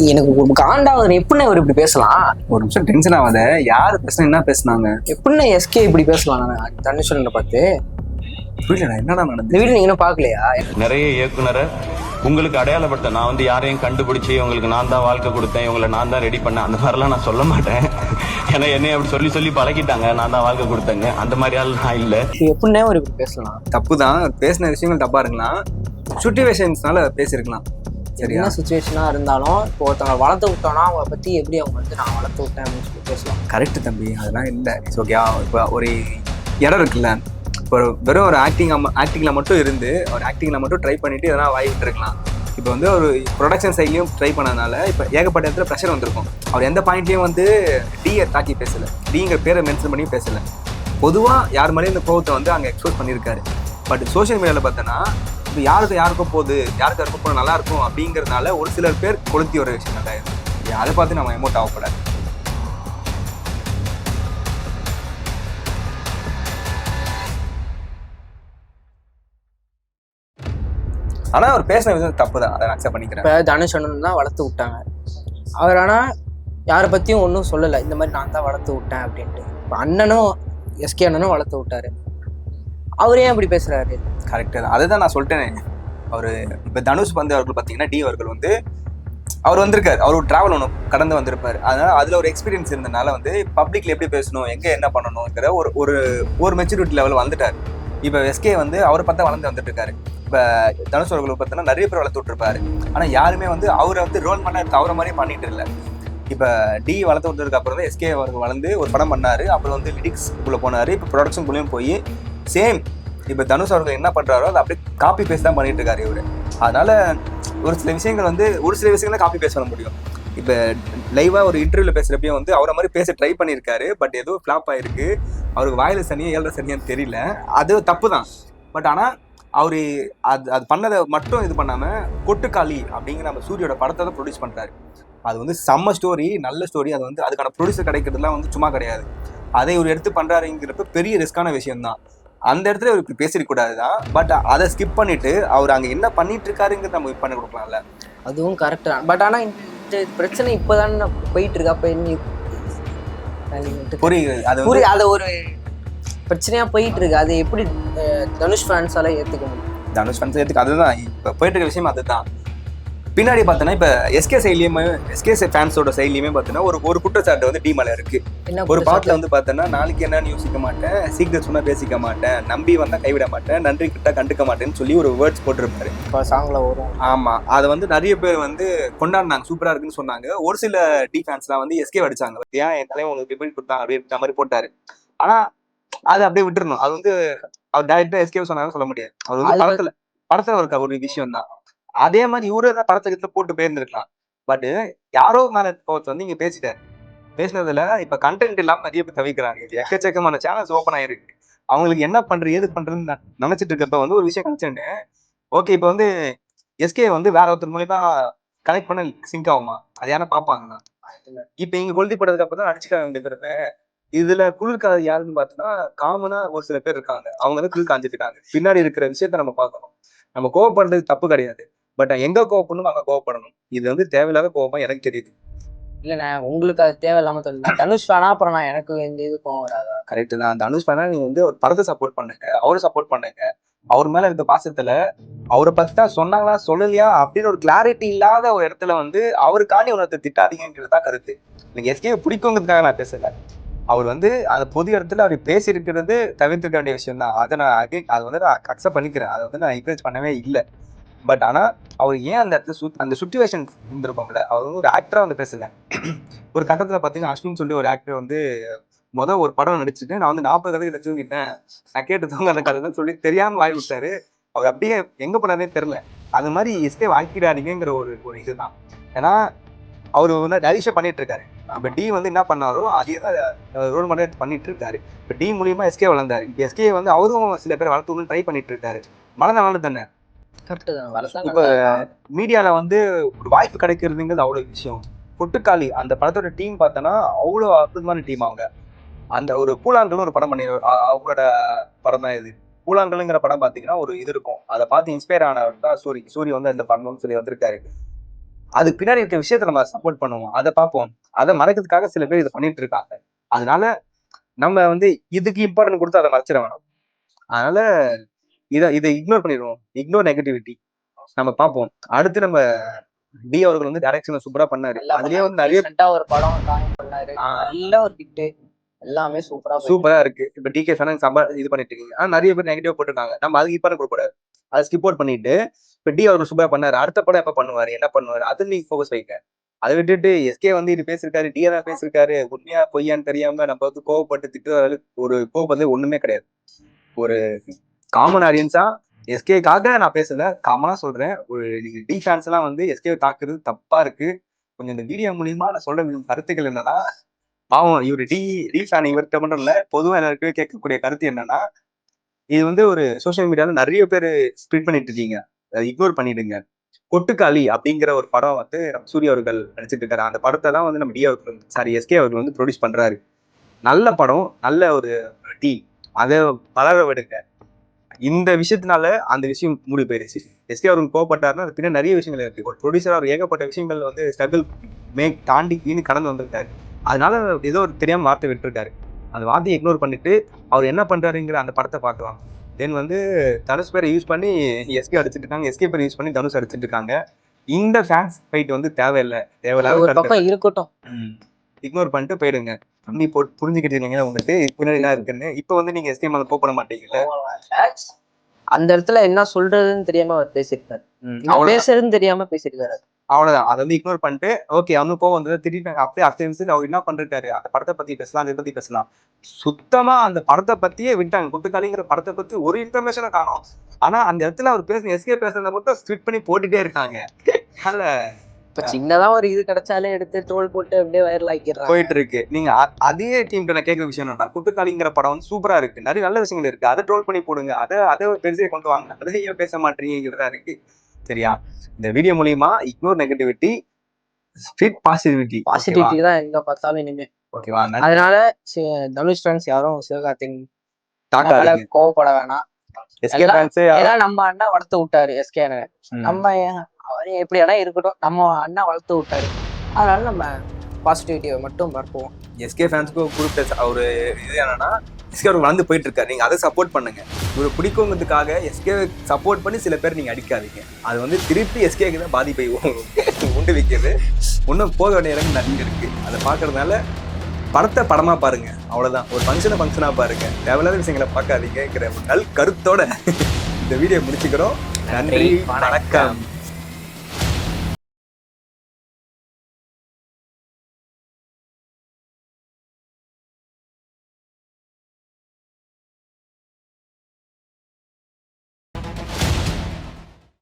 எனக்கு காண்டாவது எப்படின்னா அவர் இப்படி பேசலாம்? ஒரு நிமிஷம் டென்ஷன் ஆகாத. யாரு பேசுனா என்ன பேசுனாங்க? எப்படின்னா எஸ்கே இப்படி பேசலாம்? நான் தனுஷன் பார்த்து புரியலடா, என்னடா நடந்தது? இந்த வீடு நீங்க இன்னும் பாக்கலையா? நிறைய இயக்குனரை உங்களுக்கு அடையாளப்படுத்த நான் வந்து யாரையும் கண்டுபிடிச்சி உங்களுக்கு நான் தான் வாழ்க்கை கொடுத்தேன், இவங்களை நான் தான் ரெடி பண்ணேன், அந்த மாதிரிலாம் நான் சொல்ல மாட்டேன். ஏன்னா என்னைய அப்படி சொல்லி சொல்லி பழகிட்டாங்க, நான் தான் வாழ்க்கை கொடுத்தேங்க, அந்த மாதிரி ஆள் நான் இல்லை. எப்படின்னா ஒரு இப்படி பேசலாம்? தப்பு தான், பேசின விஷயங்கள் தப்பா இருக்கலாம், சுச்சுவேஷன்ஸ்னால பேசியிருக்கலாம். சரியா சுச்சுவேஷனா இருந்தாலும் இப்போ ஒருத்தவங்க வளர்த்து விட்டோம்னா அவங்கள பத்தி எப்படி அவங்க வந்து நான் வளர்த்து விட்டேன் அப்படின்னு சொல்லி பேசலாம். கரெக்ட் தம்பி, அதெல்லாம் இல்லை. It's okay. இப்போ ஒரு இடம் இருக்குல்ல, இப்போ வெறும் ஒரு ஆக்டிங்கில் மட்டும் இருந்து ஒரு ஆக்டிங்கில் மட்டும் ட்ரை பண்ணிட்டு எதனா வாங்கிட்டு இருக்கலாம். இப்போ வந்து ஒரு ப்ரொடக்ஷன் சைட்லையும் ட்ரை பண்ணதுனால இப்போ ஏகப்பட்ட இடத்துல ப்ரெஷர் வந்திருக்கும். அவர் எந்த பாயிண்ட்லையும் வந்து டியை தாக்கி பேசலை, டிங்கிற பேரை மென்ஷன் பண்ணி பேசலை. பொதுவாக யார் மேலேயும் இந்த கோவத்தை வந்து அங்கே எக்ஸ்போஸ் பண்ணியிருக்காரு. பட் சோஷியல் மீடியாவில் பார்த்தோன்னா இப்போ யாருக்கும் போகுது, யாருக்கும் போனால் நல்லா இருக்கும் அப்படிங்கிறதுனால ஒரு சிலர் பேர் கொளுத்தி ஒரு விஷயம் நல்லா இருக்குது. அதை பார்த்து நம்ம எமோட் ஆகக்கூடாது. ஆனால் அவர் பேசின விஷயம் தப்பு தான், அதை அக்செப்ட் பண்ணிக்கிறேன். இப்போ தனுஷ் அண்ணன் தான் வளர்த்து விட்டாங்க அவர், ஆனால் யாரை பற்றியும் ஒன்றும் சொல்லலை இந்த மாதிரி நான் தான் வளர்த்து விட்டேன் அப்படின்ட்டு. இப்போ அண்ணனும் எஸ்கே அண்ணனும் வளர்த்து விட்டாரு, அவர் ஏன் அப்படி பேசுகிறாரு? கரெக்டு தான், அதுதான் நான் சொல்லிட்டேனே. அவர் இப்போ தனுஷ் வந்து அவர்கள் பார்த்தீங்கன்னா டி அவர்கள் வந்து அவர் வந்திருக்காரு, அவர் ஒரு ட்ராவல் ஒன்று கடந்து வந்திருப்பார். அதனால் அதில் ஒரு எக்ஸ்பீரியன்ஸ் இருந்தனால வந்து பப்ளிக்கில் எப்படி பேசணும், எங்கே என்ன பண்ணணுங்கிற ஒரு ஒரு மெச்சூரிட்டி லெவல் வந்துட்டார். இப்போ எஸ்கே வந்து அவரை பார்த்தா வளர்ந்து வந்துட்டு இருக்காரு. இப்போ தனுஷ் அவர்களை பார்த்தோன்னா நிறைய பேர் வளர்த்து விட்டுருப்பாரு, ஆனால் யாருமே வந்து அவரை வந்து ரோல் பண்ண தவற மாதிரியே பண்ணிட்டு இல்லை. இப்போ டி வளர்த்து விட்டதுக்கு அப்புறம் தான் எஸ்கே அவர்கள் வளர்ந்து ஒரு படம் பண்ணார், அப்புறம் வந்து லிரிக்ஸ்குள்ளே போனார், இப்போ ப்ரொடக்ஷனுக்குள்ளேயும் போய் சேம் இப்போ தனுஷ் அவர்கள் என்ன பண்ணுறாரோ அதை அப்படியே காப்பி பேஸ்ட் தான் பண்ணிட்டு இருக்காரு இவர். அதனால ஒரு சில விஷயங்களை காப்பி பேச பண்ண முடியும். இப்போ லைவாக ஒரு இன்டர்வியூவில் பேசுகிறப்பையும் வந்து அவரை மாதிரி பேச ட்ரை பண்ணியிருக்காரு, பட் ஏதோ ஃப்ளாப் ஆகிருக்கு. அவருக்கு வாயில் சனியா ஏழரை சனியான்னு தெரியல, அது தப்பு தான். பட் ஆனால் அவர் அது பண்ணதை மட்டும் இது பண்ணாமல் கொட்டுக்காளி அப்படிங்கிற நம்ம சூரியோட படத்தை தான் ப்ரொடியூஸ் பண்ணுறாரு. அது வந்து செம்ம ஸ்டோரி, நல்ல ஸ்டோரி. அது வந்து அதுக்கான ப்ரொடியூசர் கிடைக்கிறதுலாம் வந்து சும்மா கிடையாது. அதை ஒரு எடுத்து பண்ணுறாருங்கிறப்ப பெரிய ரிஸ்கான விஷயம்தான். அந்த இடத்துல அவர் இப்படி பேசிடக்கூடாது தான். பட் அதை ஸ்கிப் பண்ணிட்டு அவர் அங்கே என்ன பண்ணிட்டு இருக்காருங்கிறது நம்ம பண்ணி கொடுக்கலாம்ல. அதுவும் கரெக்ட் தான். பட் ஆனால் இந்த பிரச்சனை இப்போதானே போயிட்டு இருக்கா? அப்போ புரியுது, அது ஒரு பிரச்சனையா போயிட்டு இருக்கு. அது எப்படி தனுஷ் ஃபேன்ஸால ஏற்றுக்க முடியும்? தனுஷ் ஃபேன்ஸ் ஏற்றுக்க, அதுதான் இப்போ போயிட்டு இருக்க விஷயம். அதுதான் பின்னாடி பார்த்தோன்னா இப்போ எஸ்கே ஃபேன்ஸோட சைட்லையுமே பார்த்தோன்னா ஒரு குற்றச்சாட்டு வந்து டி மேலே இருக்கு. ஒரு பாட்டில் வந்து பார்த்தோன்னா நாளைக்கு என்னன்னு யோசிக்க மாட்டேன், சீக்கிரம் சொன்னா பேசிக்க மாட்டேன், நம்பி வந்தா கைவிட மாட்டேன், நன்றி கிட்ட கண்டுக்க மாட்டேன்னு சொல்லி ஒரு வேர்ட்ஸ் போட்டிருப்பாரு. சாங்ல வரும். ஆமா, அதை வந்து நிறைய பேர் வந்து கொண்டாடினாங்க, சூப்பரா இருக்குன்னு சொன்னாங்க. ஒரு சில டி ஃபேன்ஸ்லாம் வந்து எஸ்கே அடிச்சாங்க, ஏன் என் தலைவன் உங்களுக்கு எப்படி கொடுத்தாங்க அப்படின்ற மாதிரி போட்டாரு. ஆனா அதை அப்படியே விட்டுறணும். அது வந்து அவர் டைரக்டா எஸ்கே சொன்னாலும் சொல்ல முடியாது. அது வந்து படத்துல இருக்க ஒரு விஷயம் தான். அதே மாதிரி இவரு தான் படத்துக்கு போட்டு போயிருந்துருக்கலாம். பட் யாரோ மேல வந்து இங்க பேசினதுல இப்ப கண்டென்ட் இல்லாம நிறைய பேர் தவிக்கிறாங்க. எக்கச்சக்கமான சேனல்ஸ் ஓப்பன் ஆயிருக்கு. அவங்களுக்கு என்ன பண்றது ஏது பண்றதுன்னு நினைச்சிட்டு இருக்கப்ப வந்து ஒரு விஷயம் கிடைச்சேன்னு, ஓகே இப்போ வந்து எஸ்கே வந்து வேற ஒருத்தர் மூலியமா கனெக்ட் பண்ண சிங்க் ஆகுமா, அது யாரும் பார்ப்பாங்க. இப்ப இங்க கொளுத்தி போட்டதுக்கு அப்புறம் தான் அடிச்சுக்க வேண்டியது. இதுல குளிர்காது யாருன்னு பார்த்தோன்னா காமனா ஒரு சில பேர் இருக்காங்க, அவங்க வந்து குளிர் காஞ்சிட்டு இருக்காங்க. பின்னாடி இருக்கிற விஷயத்த நம்ம பார்க்கணும். நம்ம கோவப்படுறது தப்பு கிடையாது, பட் எங்க கோவப்படணும் அங்க கோவப்படணும். இது வந்து தேவையில்லாத கோவமா எனக்கு தெரியுது. இல்லைண்ணே, உங்களுக்கு அது தேவையில்லாம தெரியல. தனுஷ் வேணா அப்புறம் நான் எனக்கு இந்த இது கோவம் வராது. கரெக்ட் தான். தனுஷ் வேணா நீங்க வந்து ஒரு படத்தை சப்போர்ட் பண்ணுங்க, அவரும் சப்போர்ட் பண்ணுங்க. அவர் மேல இருக்க பாசத்துல அவரை பத்தி தான் சொன்னாங்களா சொல்லலையா அப்படின்னு ஒரு கிளாரிட்டி இல்லாத ஒரு இடத்துல வந்து அவருக்காண்டி உணர்த்த திட்டாதீங்கிறது தான் கருத்து. எனக்கு எஸ்கே பிடிக்குங்கிறதுக்காக நான் பேசல. அவர் வந்து அந்த பொது இடத்துல அவர் பேசியிருக்கிறது தவிர்த்துக்க வேண்டிய விஷயம் தான். அதை நான் அதை வந்து நான் அக்செப்ட் பண்ணிக்கிறேன், அதை வந்து நான் என்கரேஜ் பண்ணவே இல்லை. பட் ஆனால் அவர் ஏன் அந்த இடத்துல அந்த சுச்சுவேஷன் இருந்திருப்போம்ல, அவர் வந்து ஒரு ஆக்டரா வந்து பேசல. ஒரு கட்டத்தில் பார்த்தீங்கன்னா அஸ்வின் சொல்லி ஒரு ஆக்டர் வந்து ஒரு படம் நடிச்சுட்டு நான் வந்து 40 கதை தூங்கிட்டேன், நான் கேட்டு தூங்க அந்த கதை தான் சொல்லி தெரியாம வாய் விட்டாரு. அவர் அப்படியே எங்க போனாரே தெரியல. அது மாதிரி எஸ்கே வாய்க்கிடாதீங்கிற ஒரு இதுதான். ஏன்னா அவர் வந்து நிறைய பண்ணிட்டு இருக்காரு. இப்போ டி வந்து என்ன பண்ணாரோ அதே ரோல் மாடல் பண்ணிட்டு இருக்காரு. இப்போ டி மூலியமா எஸ்கே வளர்ந்தாரு. இப்போ எஸ்கே வந்து அவரும் சில பேர் வளர்த்து ட்ரை பண்ணிட்டு இருக்காரு. மனதால தானே. இப்ப மீடியால வந்து ஒரு வாய்ப்பு கிடைக்கிறதுங்கிறது அவ்வளவு விஷயம். கொட்டுக்காளி அந்த படத்தோட டீம் பார்த்தோன்னா அவ்வளவு அற்புதமான டீம். அவங்க அந்த ஒரு பூலாங்கல்னு ஒரு படம் பண்ணி அவங்களோட படம் தான் இது. பூலாங்கல்ங்கிற படம் பாத்தீங்கன்னா ஒரு இது இருக்கும், அதை பார்த்து இன்ஸ்பயர் ஆனவர் தான் சூரி வந்து அந்த பண்ணணும்னு சொல்லி வந்திருக்காரு. அதுக்கு பின்னாடி இருக்க விஷயத்த நம்ம சப்போர்ட் பண்ணுவோம், அதை பார்ப்போம். அதை மறைக்கிறதுக்காக சில பேர் இதை பண்ணிட்டு இருக்காங்க. அதனால நம்ம வந்து இதுக்கு இம்பார்ட்டன்ட் கொடுத்து அதை மறைச்சிட வேணும். அதனால இதை இக்னோர் பண்ணிடுவோம். Ignore negativity. நம்ம பார்ப்போம். அடுத்து நம்ம டி அவர்கள் வந்து டைரக்ஷன்ல சூப்பரா பண்ணாரு. அதுலயே வந்து நிறைய ஒரு படம் பண்ணாரு, நல்ல ஒரு ஹிட், எல்லாமே சூப்பரா இருக்கு. இப்ப டிகே ஃபேன் இது பண்ணிட்டு இருக்கீங்க. ஆனா நிறைய பேர் நெகட்டிவா போட்டுருக்காங்க. நம்ம அதுக்கு இம்பார்ட்டன்ட் கொடுக்க கூடாது. அதை ஸ்கிப் அவுட் பண்ணிட்டு இப்ப டி அவர்கள் சூப்பரா பண்ணாரு, அடுத்த படம் எப்ப பண்ணுவாரு, என்ன பண்ணுவாரு, அது நீங்க ஃபோக்கஸ் வைங்க. அதை விட்டுட்டு எஸ்கே வந்து இது பேசிருக்காரு, டிஏ தான் பேசிருக்காரு, உண்மையா பொய்யான்னு தெரியாம நம்ம வந்து கோவப்பட்டு திட்டு ஒரு கோவப்பது ஒண்ணுமே கிடையாது. ஒரு காமன் ஆடியன்ஸா எஸ்கேக்காக நான் பேசல, காமனா சொல்றேன். ஒரு டி ஃபேன்ஸ் எல்லாம் வந்து எஸ்கே தாக்குறது தப்பா இருக்கு. கொஞ்சம் இந்த வீடியோ மூலியமா நான் சொல்ற கருத்துக்கள் என்னன்னா, பாவம் இவர் டி ஃபேன் இவர்கிட்ட மட்டும் இல்ல, பொதுவா எல்லாருக்குமே கேட்கக்கூடிய கருத்து என்னன்னா, இது வந்து ஒரு சோசியல் மீடியால நிறைய பேர் ஸ்ப்ரெட் பண்ணிட்டு இருக்கீங்க, அதை இக்னோர் பண்ணிடுங்க. கொட்டுக்காளி அப்படிங்கிற ஒரு படம் வந்து சூர்யா அவர்கள் நடிச்சிட்டு இருக்காரு. அந்த படத்தை தான் வந்து நம்ம டி அவர்கள் எஸ்கே அவர்கள் வந்து ப்ரொடியூஸ் பண்றாரு. நல்ல படம், நல்ல ஒரு டி, அதை வளர விடுங்க. இந்த விஷயத்தினால அந்த விஷயம் மூடி போயிருச்சு. எஸ்கே அவர்கள் கோவப்பட்டாருன்னா அது பின்னாடி நிறைய விஷயங்கள் இருக்கு. ஒரு ப்ரொடியூசர் அவர் ஏகப்பட்ட விஷயங்கள் வந்து ஸ்ட்ரகிள் தாண்டி கடந்து வந்திருக்காரு. அதனால ஏதோ ஒரு தெரியாம வார்த்தை விட்டுருக்காரு. அந்த வார்த்தையை இக்னோர் பண்ணிட்டு அவர் என்ன பண்றாருங்கிற அந்த படத்தை பார்க்கலாம். தென் வந்து தனுஷ் பேரை யூஸ் பண்ணி எஸ்கே அடிச்சிட்டு இருக்காங்க, எஸ்கே பேரை யூஸ் பண்ணி தனுஷ் அடிச்சிட்டு இருக்காங்க. இந்த ஃபேன்ஸ் ஃபைட் வந்து தேவையில்லாத இருக்கட்டும், இக்னோர் பண்ணிட்டு போயிடுங்க. தம்பி போட்டு புரிஞ்சுக்கிட்டு இருக்கீங்க உங்களுக்கு பின்னாடி என்ன இருக்குன்னு. இப்ப வந்து நீங்க எஸ்கே மேல போக மாட்டீங்கல்ல, அந்த இடத்துல என்ன சொல்றதுன்னு தெரியாம அவர் பேசியிருக்காரு, பேசுறதுன்னு தெரியாம பேசியிருக்காரு. அவ்வளவுதான். அதை வந்து இக்னோர் பண்ணிட்டு ஓகே அவனு போக வந்தது திடீர்னு அப்படியே அடுத்த நிமிஷம் அவர் என்ன பண்ணிருக்காரு, அந்த படத்தை பத்தி பேசலாம், அதை பத்தி பேசலாம். சுத்தமா அந்த படத்தை பத்தியே விட்டாங்க. கொட்டுக்காளிங்கிற படத்தை பத்தி ஒரு இன்ஃபர்மேஷனை காணும். ஆனா அந்த இடத்துல அவர் எஸ்கே பேசுறத மட்டும் ஸ்பிட் பண்ணி போட்டுட்டே இருக்காங்க. அதனால இப்ப சின்னதா ஒரு இது கிடைச்சாலே எடுத்து ட்ரோல் போட்டு அப்படியே வைரல் ஆக்கிடுறாங்க, போயிட்டு இருக்கு. நீங்க அதே டீம் நான் கேட்கிற விஷயம் என்னன்னா, கொட்டுக்காளிங்கிற படம் வந்து சூப்பரா இருக்கு, நிறைய நல்ல விஷயங்கள் இருக்கு, அதை ட்ரோல் பண்ணி போடுங்க, அதை பெருசே கொண்டு வாங்க, அதை ஏன் பேச மாட்டீங்கிறதா இருக்கு. சரியா? இந்த வீடியோ மூலியமா இக்னோர் நெகட்டிவிட்டி, ஸ்பிரிட் பாசிட்டிவிட்டி தான் எங்க பார்த்தாலும் இனிமே. ஓகேவா? அதனால தனுஷ் ஃபேன்ஸ் யாரும் சிவகார்த்திகேயன் கோவப்பட வேணாம். எஸ்கே ஃபேன்ஸ் நம்ம அண்ணா வளர்த்து விட்டாரு எஸ்கே, நம்ம அவரே எப்படி இடம் இருக்கட்டும், நம்ம அண்ணா வளர்த்து விட்டாரு, அதனால நம்ம பாசிட்டிவிட்டியை மட்டும் பார்ப்போம். எஸ்கே ஃபேன்ஸ்க்கு குறிப்பிட்ட ஒரு இது என்னன்னா, எஸ்கே அவர் வளர்ந்து போயிட்டு இருக்காரு, நீங்க அதை சப்போர்ட் பண்ணுங்க. இவரை பிடிக்குங்கிறதுக்காக எஸ்கே சப்போர்ட் பண்ணி சில பேர் நீங்க அடிக்காதீங்க. அது வந்து திருப்பி எஸ்கேக்கு தான் பாதிப்பை உண்டு வைக்கிறது. இன்னும் போக வேண்டிய இடம் நிறைய இருக்கு. அதை பார்க்கறதுனால படத்தை படமா பாருங்க, அவ்வளவுதான். ஒரு ஃபங்க்ஷனா பாருங்க, தேவையில்லாத விஷயங்களை பார்க்காதீங்கிற ஒரு நல் கருத்தோட இந்த வீடியோ முடிச்சுக்கிறோம். நன்றி, வணக்கம்.